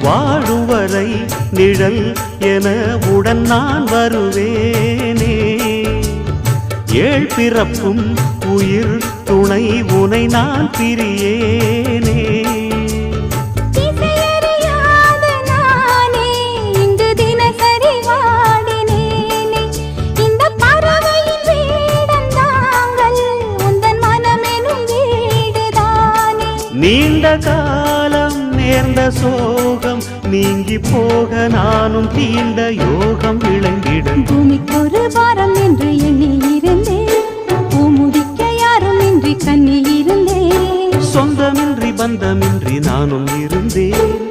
வாழும் வரை நிழல் என உடன் நான் வருவேனே. ஏழ் பிறப்பும் உயிர் துணை உனை நான் பிரியேனே. நீண்ட காலம் நேர்ந்த சோகம் நீங்கி போக நானும் தீண்ட யோகம் விளங்கிட. பூமிக்கு ஒரு வாரம் என்று எண்ணி இருந்தேன், பூமுடிக்க யாரும் இன்றி கண்ணி இருந்தேன். சொந்தமின்றி பந்தமின்றி நானும் இருந்தேன்.